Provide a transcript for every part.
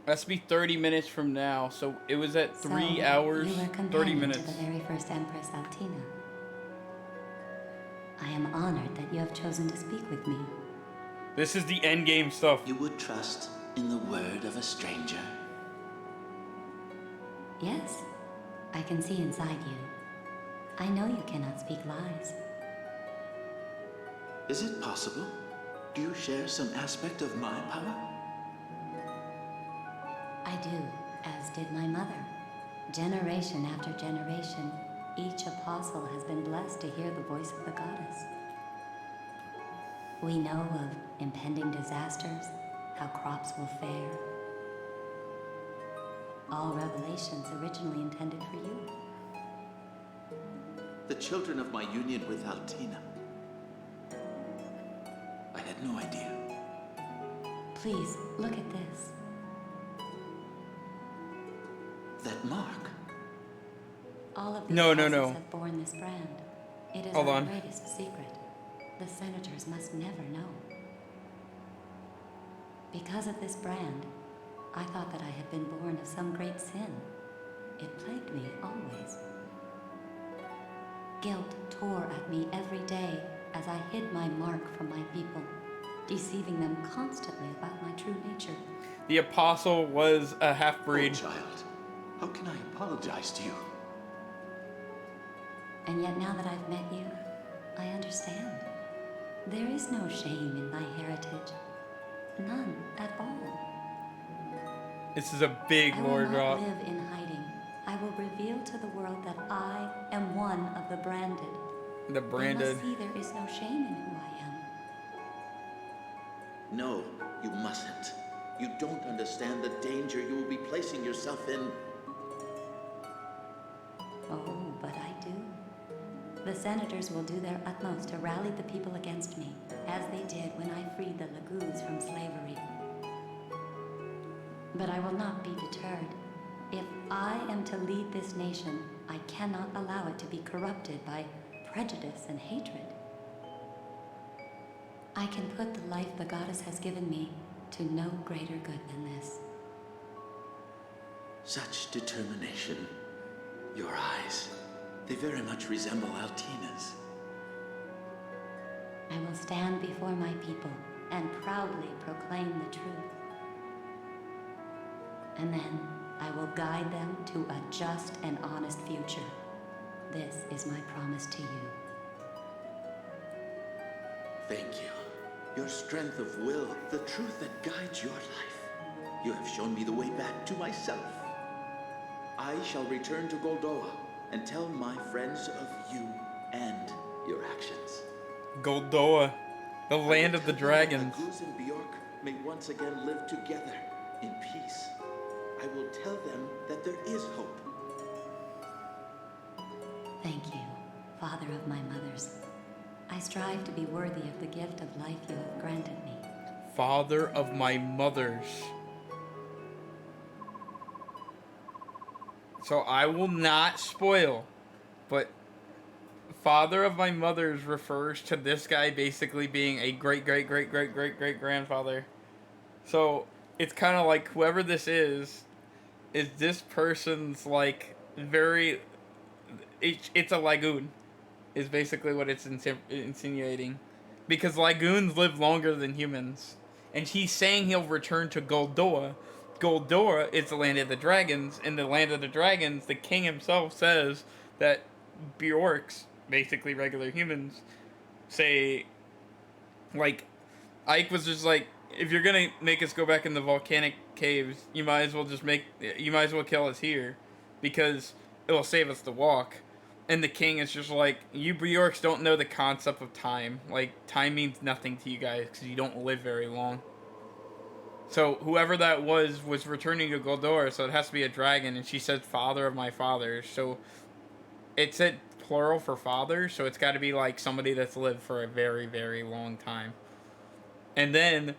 Has to be 30 minutes from now, so it was at So, 3 hours, you were 30 companion to minutes. the very first Empress Altina. I am honored that you have chosen to speak with me. This is the end game stuff. You would trust in the word of a stranger? Yes, I can see inside you. I know you cannot speak lies. Is it possible? Do you share some aspect of my power? I do, as did my mother. Generation after generation, each apostle has been blessed to hear the voice of the goddess. We know of impending disasters, how crops will fare. All revelations originally intended for you. The children of my union with Altina. I had no idea. Please, look at this. That mark. All of the No. apostles have borne this brand. It is Hold our on. greatest secret. The senators must never know. Because of this brand, I thought that I had been born of some great sin. It plagued me always. Guilt tore at me every day as I hid my mark from my people, deceiving them constantly about my true nature. The apostle was a Oh, half-breed. child, how can I apologize to you? And yet now that I've met you, I understand. There is no shame in my heritage. None at all. This is a big I will lore not drop. live in hiding. I will reveal to the world that I am one of the branded. The They branded. must see there is no shame in who I am. No, you mustn't. You don't understand the danger you will be placing yourself in. Oh, but I do. The senators will do their utmost to rally the people against me, as they did when I freed the Lagoos from slavery. But I will not be deterred. If I am to lead this nation, I cannot allow it to be corrupted by prejudice and hatred. I can put the life the goddess has given me to no greater good than this. Such determination. Your eyes, they very much resemble Altina's. I will stand before my people and proudly proclaim the truth. And then I will guide them to a just and honest future. This is my promise to you. Thank you. Your strength of will, the truth that guides your life. You have shown me the way back to myself. I shall return to Goldoa and tell my friends of you and your actions. Goldoa, the land of the dragons. Lagoos and Bjork may once again live together in peace. I will tell them that there is hope. Thank you, Father of my mothers. I strive to be worthy of the gift of life you have granted me. Father of my mothers. So I will not spoil, but father of my mothers refers to this guy basically being a great grandfather. So it's kind of like whoever this is this person's like very. It's a lagoon, is basically what it's insinuating, because lagoons live longer than humans, and he's saying he'll return to Goldoa. Goldoa is the land of the dragons. In the land of the dragons, the king himself says that Bjorks, basically regular humans, say, like, Ike was just like, if you're gonna make us go back in the volcanic caves, you might as well kill us here, because it will save us the walk. And the king is just like, you Bjorks don't know the concept of time. Like, time means nothing to you guys because you don't live very long. So whoever that was returning to Goldor, so it has to be a dragon, and she said father of my fathers. So it said plural for father, so it's got to be like somebody that's lived for a very, very long time. And then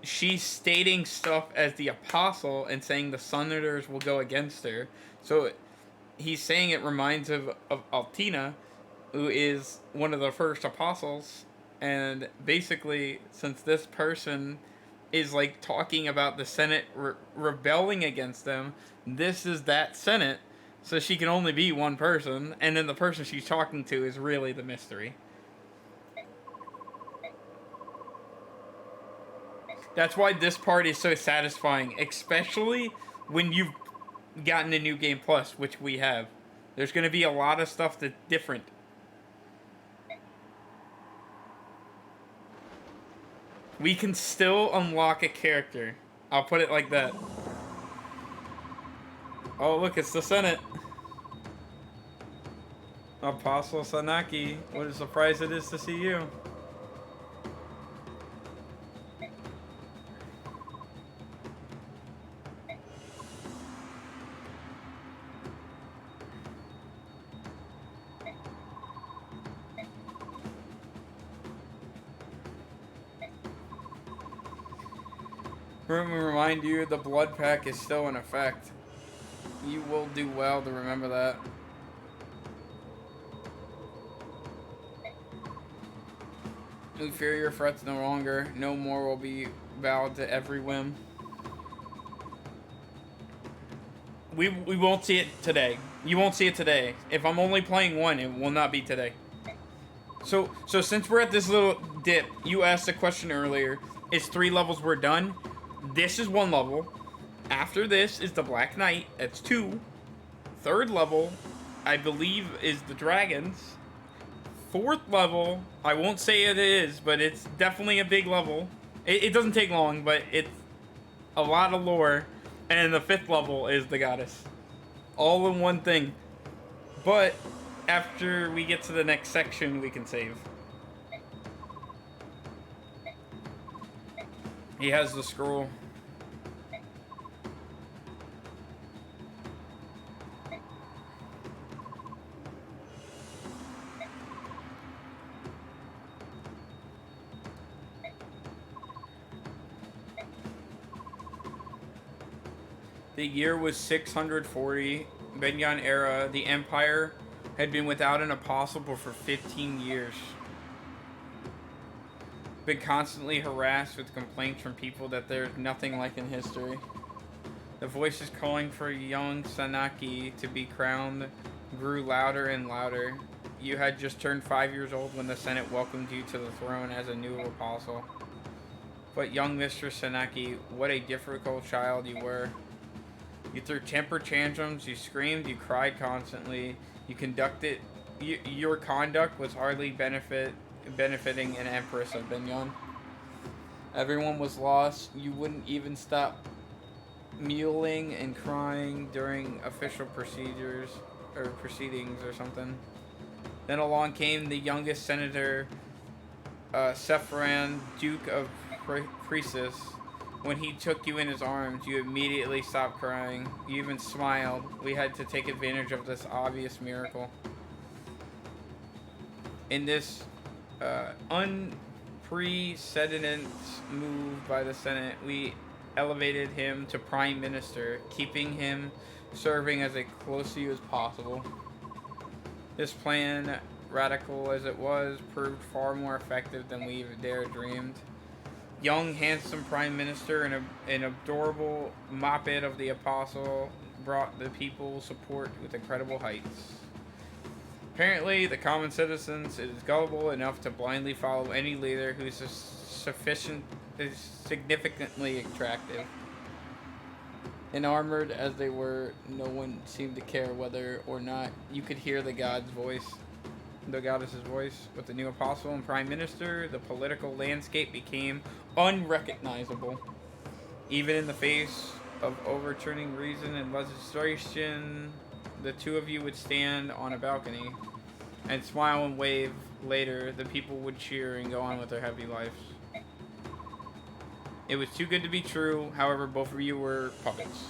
she's stating stuff as the apostle and saying the senators will go against her. So he's saying it reminds of Altina, who is one of the first apostles. And basically, since this person is like talking about the Senate rebelling against them. This is that Senate, so she can only be one person, and then the person she's talking to is really the mystery. That's why this part is so satisfying, especially when you've gotten a new game plus, which we have. There's going to be a lot of stuff that's different. We can still unlock a character. I'll put it like that. Oh, look, it's the Senate. Apostle Sanaki, what a surprise it is to see you. Let me remind you, the blood pack is still in effect. You will do well to remember that. We fear your threats no longer. No more will be bowed to every whim. We won't see it today. You won't see it today. If I'm only playing one, it will not be today. So since we're at this little dip, you asked a question earlier. It's 3 levels we're done. This is 1 level. After this is the Black Knight. That's 2. 3rd level, I believe, is the dragons. 4th level, I won't say it is, but it's definitely a big level. It doesn't take long, but it's a lot of lore. And the 5th level is the goddess. All in one thing. But after we get to the next section, we can save. He has the scroll. The year was 640, Benyan era. The Empire had been without an apostle for 15 years. Been constantly harassed with complaints from people that there's nothing like in history. The voices calling for young Sanaki to be crowned grew louder and louder. You had just turned 5 years old when the Senate welcomed you to the throne as a new apostle. But young Mistress Sanaki, what a difficult child you were. You threw temper tantrums, you screamed, you cried constantly. Your conduct was hardly benefiting an empress of Benyon. Everyone was lost. You wouldn't even stop mewling and crying during official proceedings or something. Then along came the youngest senator, Sephiran, Duke of Croesus. When he took you in his arms, you immediately stopped crying. You even smiled. We had to take advantage of this obvious miracle. In this unprecedented move by the Senate, we elevated him to Prime Minister, keeping him serving as close to you as possible. This plan, radical as it was, proved far more effective than we dared dreamed. Young, handsome Prime Minister and an adorable moppet of the Apostle brought the people support with incredible heights. Apparently, the common citizens is gullible enough to blindly follow any leader who is significantly attractive. And armored as they were, no one seemed to care whether or not you could hear the goddess's voice. With the new apostle and prime minister, the political landscape became unrecognizable. Even in the face of overturning reason and legislation, the two of you would stand on a balcony and smile and wave. Later, the people would cheer and go on with their heavy lives. It was too good to be true. However, both of you were puppets.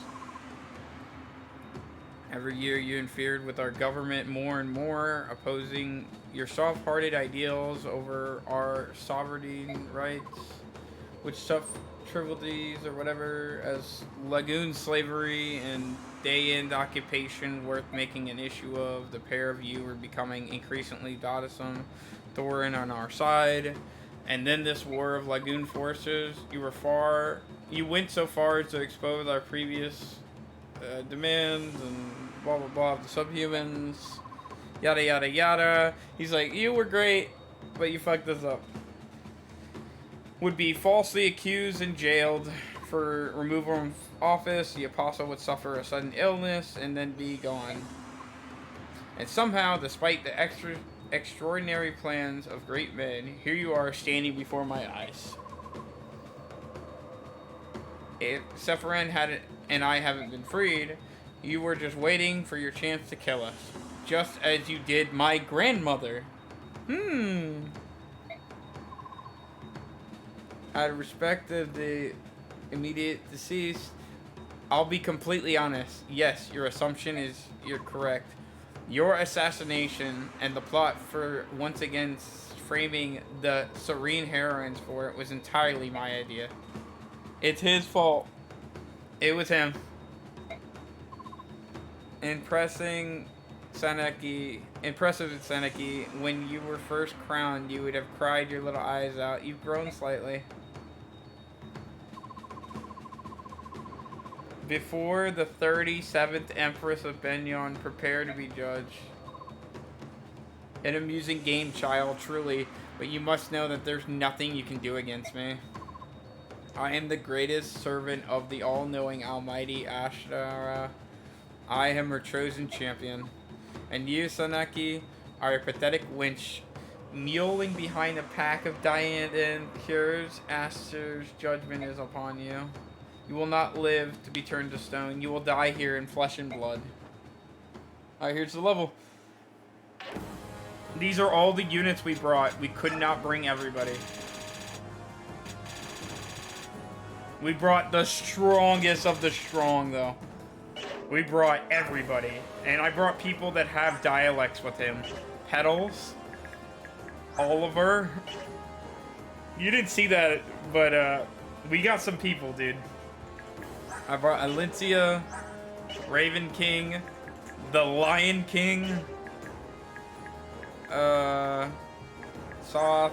Every year you interfered with our government more and more, opposing your soft-hearted ideals over our sovereign rights, which such trivialities or whatever as lagoon slavery and day-end occupation worth making an issue of. The pair of you were becoming increasingly bothersome, Thorin on our side, And then this war of Lagoon forces, you went so far as to expose our previous demands and blah blah blah of the subhumans, yada yada yada. He's like, you were great, but you fucked this up. Would be falsely accused and jailed for removal from office. The apostle would suffer a sudden illness and then be gone. And somehow, despite the extraordinary plans of great men, here you are standing before my eyes. If Sephiroth and I haven't been freed, you were just waiting for your chance to kill us. Just as you did my grandmother. Out of respect of the immediate deceased, I'll be completely honest. Yes, your assumption you're correct. Your assassination and the plot for once again framing the serene heroines for it was entirely my idea. It's his fault. It was him. Impressive Seneki, when you were first crowned, you would have cried your little eyes out. You've grown slightly. Before the 37th Empress of Benyon, prepare to be judged. An amusing game, child, truly, but you must know that there's nothing you can do against me. I am the greatest servant of the all-knowing almighty Ashtara. I am her chosen champion. And you, Saneki, are a pathetic wench, mewling behind a pack of Diane cures. Aster's judgment is upon you. You will not live to be turned to stone. You will die here in flesh and blood. Alright, here's the level. These are all the units we brought. We could not bring everybody. We brought the strongest of the strong, though. We brought everybody. And I brought people that have dialects with him. Petals. Oliver. You didn't see that, but we got some people, dude. I brought Alincia, Raven King, the Lion King, Soth,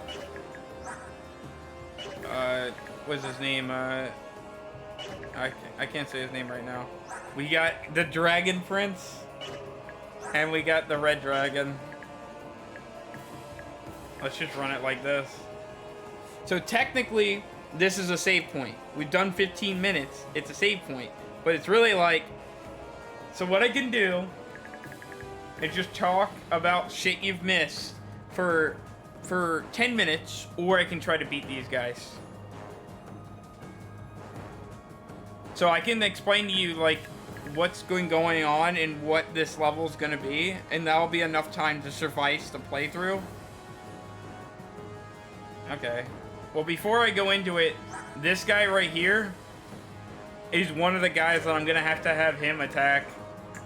what's his name? I can't say his name right now. We got the Dragon Prince, and we got the Red Dragon. Let's just run it like this. So technically, this is a save point. We've done 15 minutes. It's a save point. But it's really like... So what I can do is just talk about shit you've missed for 10 minutes, or I can try to beat these guys. So I can explain to you, like, what's going on and what this level's gonna be, and that'll be enough time to suffice the playthrough. Okay. Well, before I go into it, this guy right here is one of the guys that I'm gonna have him attack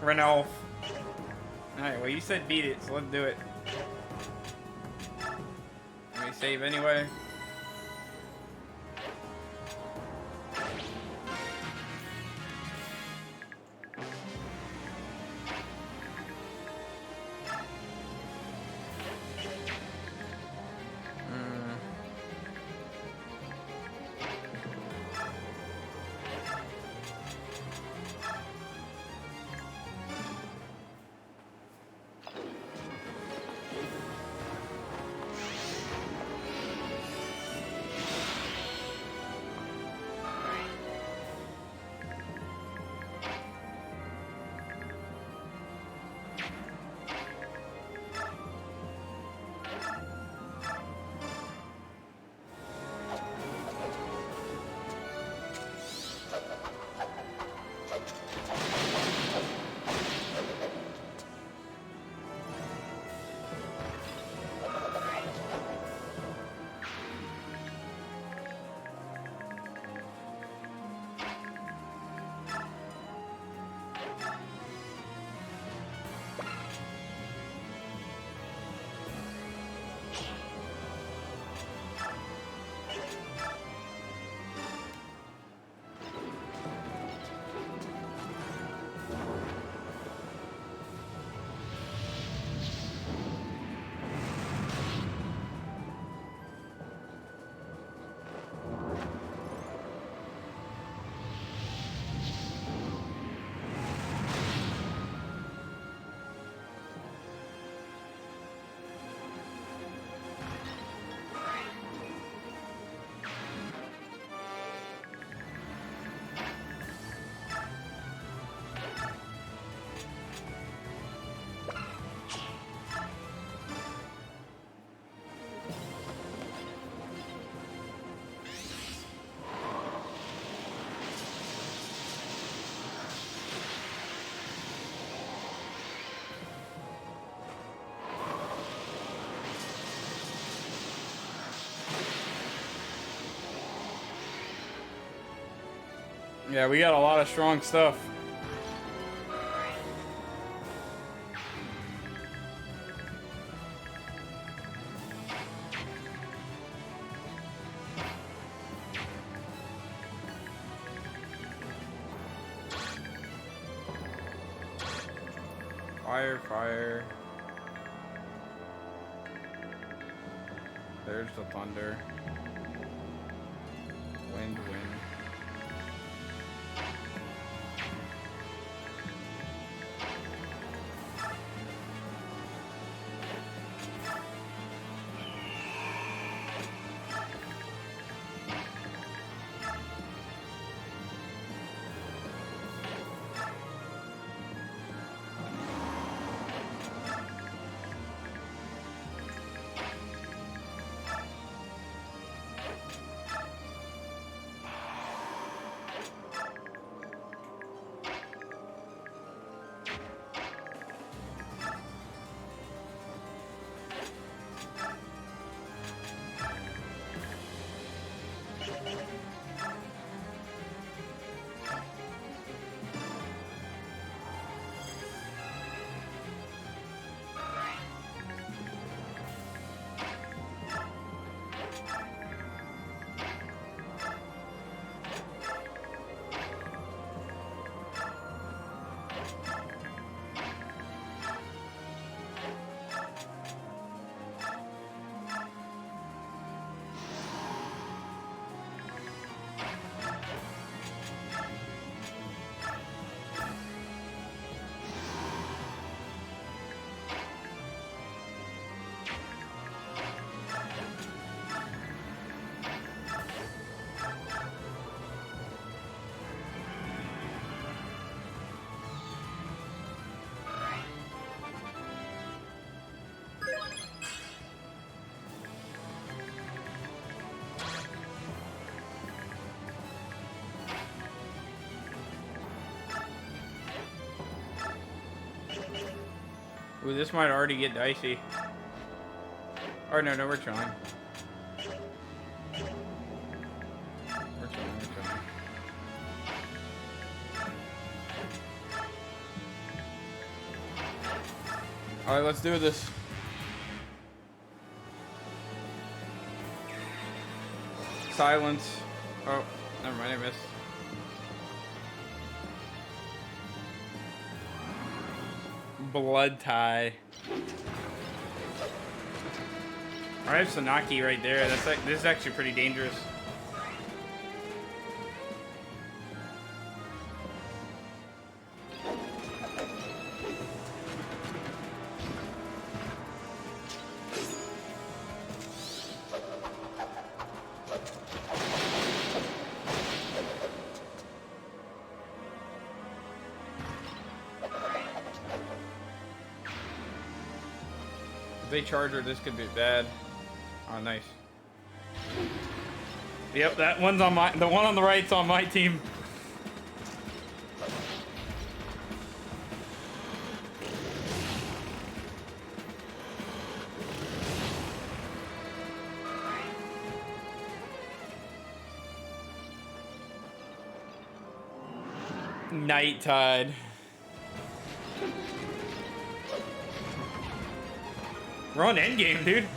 Ranulf. Alright, well, you said beat it, so let's do it. Let me save anyway. Yeah, we got a lot of strong stuff. Fire, fire. There's the thunder. Wind, wind. Ooh, this might already get dicey. Or no, we're chilling. We're chilling. Alright, let's do this. Silence. Oh, never mind, I missed. Blood tie. Alright, Sanaki right there. That's like, this is actually pretty dangerous. If they charge her, this could be bad. Oh, nice. Yep, that one's on my. The one on the right's on my team. Night Tide. We're on endgame, dude.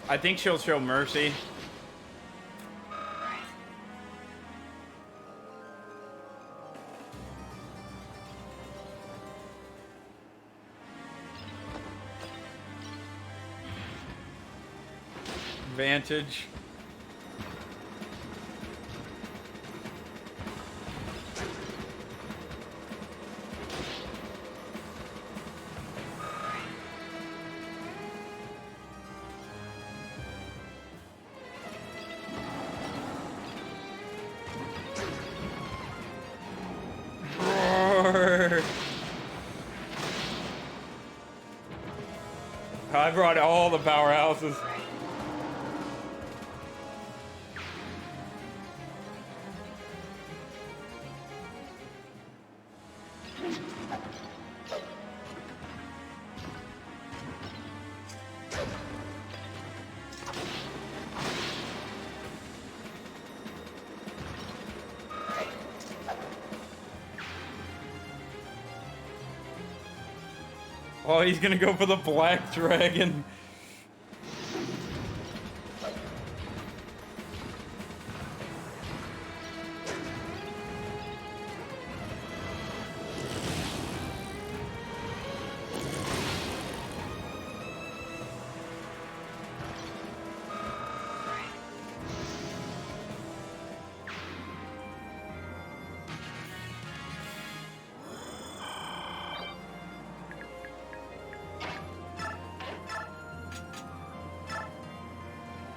I think she'll show mercy. Vantage. I brought all the powerhouses. Oh, he's gonna go for the black dragon.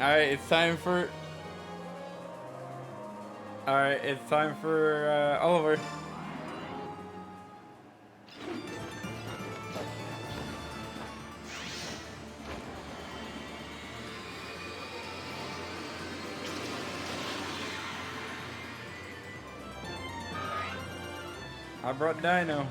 Alright, it's time for... Alright, it's time for Oliver. I brought Dino.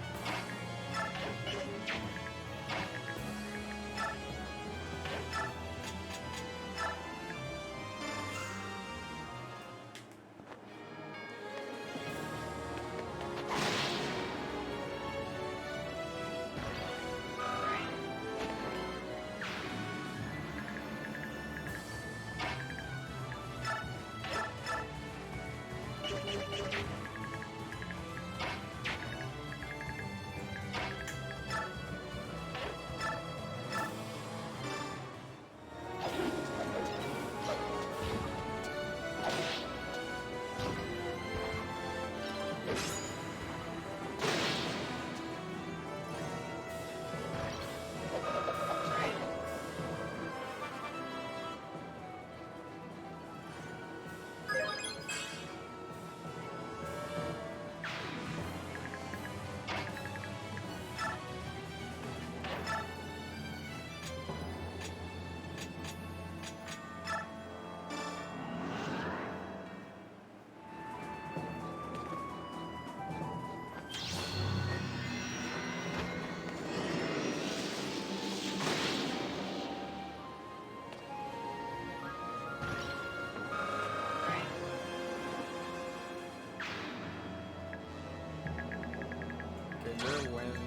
Bigger wins.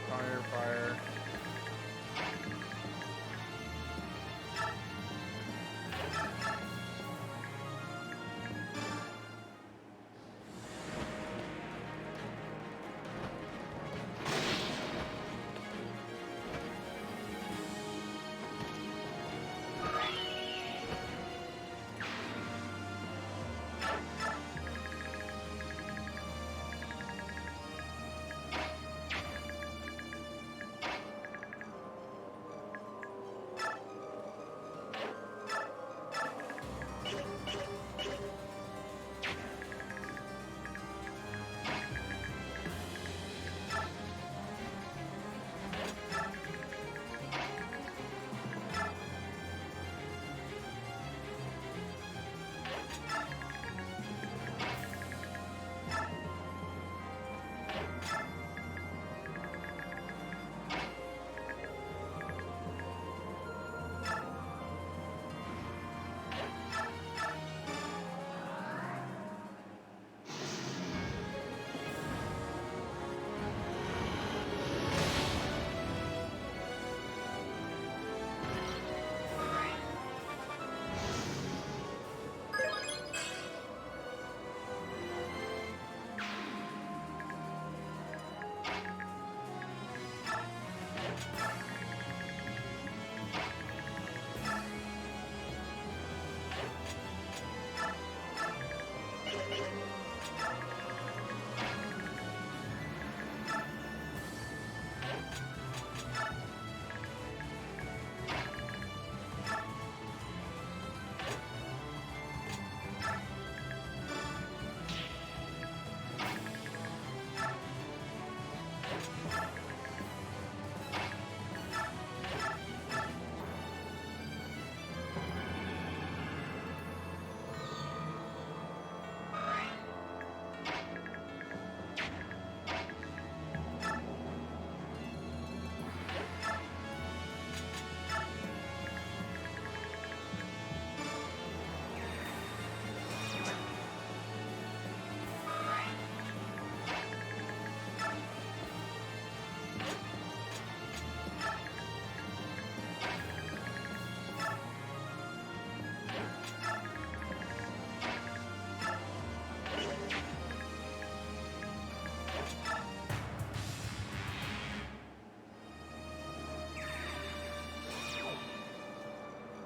Fire, fire.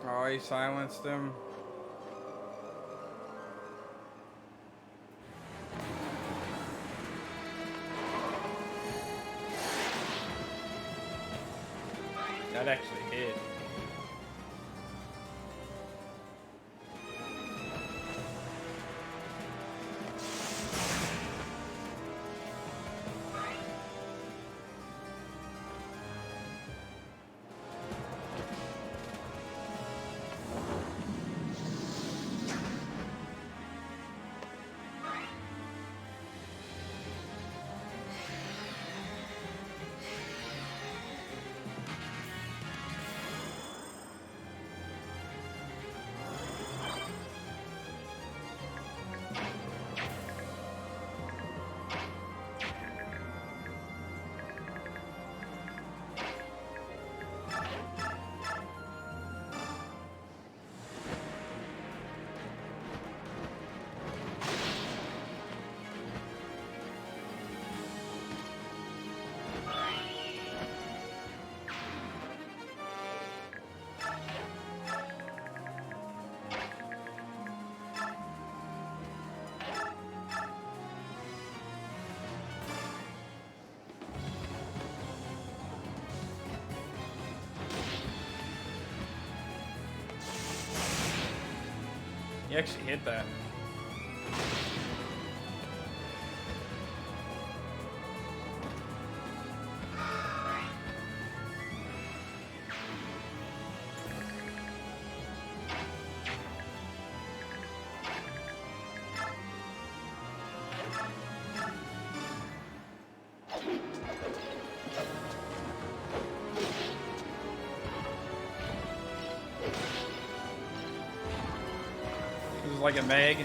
Oh, he silenced him. That actually hit. He actually hit that. This is like a Meg.